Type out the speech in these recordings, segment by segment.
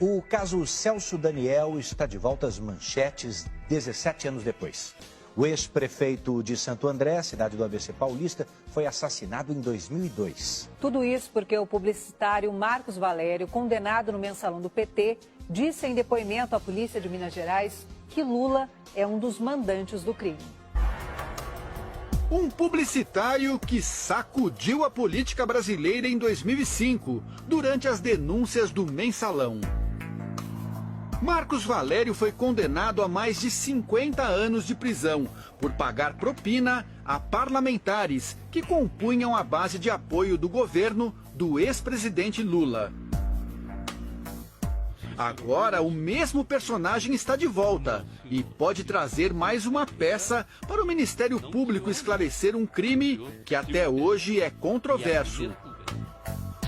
O caso Celso Daniel está de volta às manchetes 17 anos depois. O ex-prefeito de Santo André, cidade do ABC Paulista, foi assassinado em 2002. Tudo isso porque o publicitário Marcos Valério, condenado no mensalão do PT, disse em depoimento à polícia de Minas Gerais que Lula é um dos mandantes do crime. Um publicitário que sacudiu a política brasileira em 2005, durante as denúncias do mensalão. Marcos Valério foi condenado a mais de 50 anos de prisão por pagar propina a parlamentares que compunham a base de apoio do governo do ex-presidente Lula. Agora, o mesmo personagem está de volta e pode trazer mais uma peça para o Ministério Público esclarecer um crime que até hoje é controverso.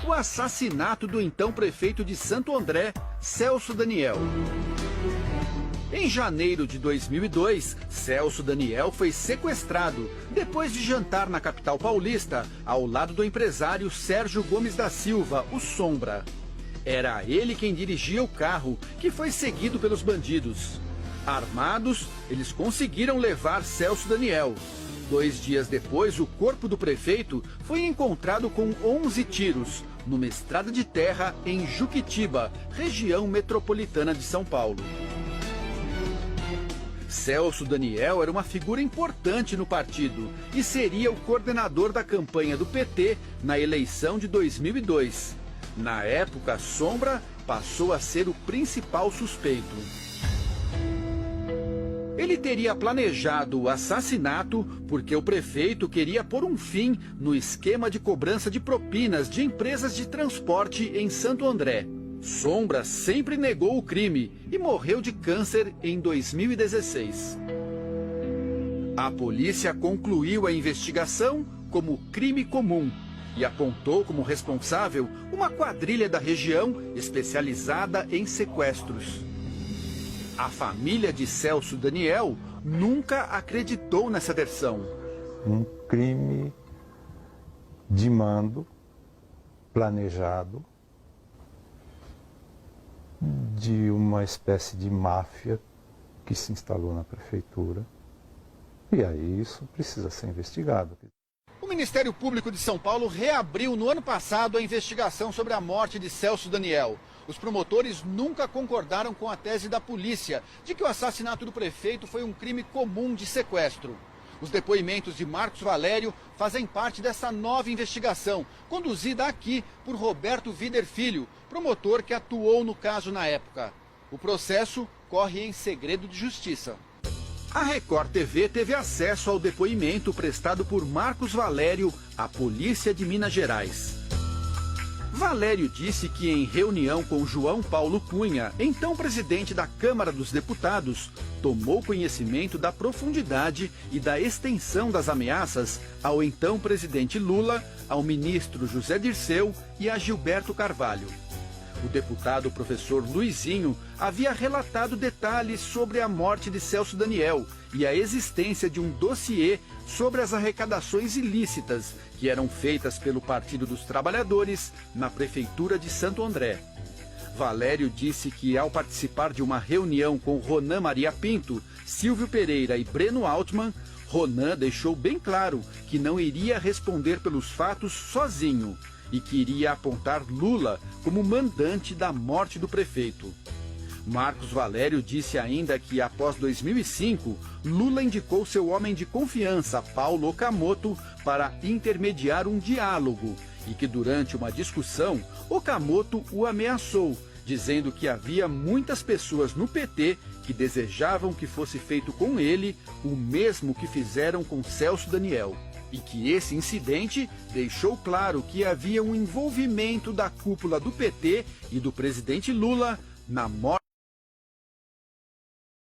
O assassinato do então prefeito de Santo André, Celso Daniel. Em janeiro de 2002, Celso Daniel foi sequestrado depois de jantar na capital paulista, ao lado do empresário Sérgio Gomes da Silva, o Sombra. Era ele quem dirigia o carro, que foi seguido pelos bandidos. Armados, eles conseguiram levar Celso Daniel. 2 dias depois, o corpo do prefeito foi encontrado com 11 tiros, numa estrada de terra em Juquitiba, região metropolitana de São Paulo. Celso Daniel era uma figura importante no partido e seria o coordenador da campanha do PT na eleição de 2002. Na época, Sombra passou a ser o principal suspeito. Ele teria planejado o assassinato porque o prefeito queria pôr um fim no esquema de cobrança de propinas de empresas de transporte em Santo André. Sombra sempre negou o crime e morreu de câncer em 2016. A polícia concluiu a investigação como crime comum e apontou como responsável uma quadrilha da região especializada em sequestros. A família de Celso Daniel nunca acreditou nessa versão. Um crime de mando, planejado, de uma espécie de máfia que se instalou na prefeitura. E aí isso precisa ser investigado. O Ministério Público de São Paulo reabriu no ano passado a investigação sobre a morte de Celso Daniel. Os promotores nunca concordaram com a tese da polícia de que o assassinato do prefeito foi um crime comum de sequestro. Os depoimentos de Marcos Valério fazem parte dessa nova investigação, conduzida aqui por Roberto Vider Filho, promotor que atuou no caso na época. O processo corre em segredo de justiça. A Record TV teve acesso ao depoimento prestado por Marcos Valério à Polícia de Minas Gerais. Valério disse que em reunião com João Paulo Cunha, então presidente da Câmara dos Deputados, tomou conhecimento da profundidade e da extensão das ameaças ao então presidente Lula, ao ministro José Dirceu e a Gilberto Carvalho. O deputado professor Luizinho havia relatado detalhes sobre a morte de Celso Daniel e a existência de um dossiê sobre as arrecadações ilícitas que eram feitas pelo Partido dos Trabalhadores na Prefeitura de Santo André. Valério disse que, ao participar de uma reunião com Ronan Maria Pinto, Silvio Pereira e Breno Altman, Ronan deixou bem claro que não iria responder pelos fatos sozinho e que iria apontar Lula como mandante da morte do prefeito. Marcos Valério disse ainda que, após 2005, Lula indicou seu homem de confiança, Paulo Okamoto, para intermediar um diálogo e que, durante uma discussão, Okamoto o ameaçou, dizendo que havia muitas pessoas no PT que desejavam que fosse feito com ele o mesmo que fizeram com Celso Daniel. E que esse incidente deixou claro que havia um envolvimento da cúpula do PT e do presidente Lula na morte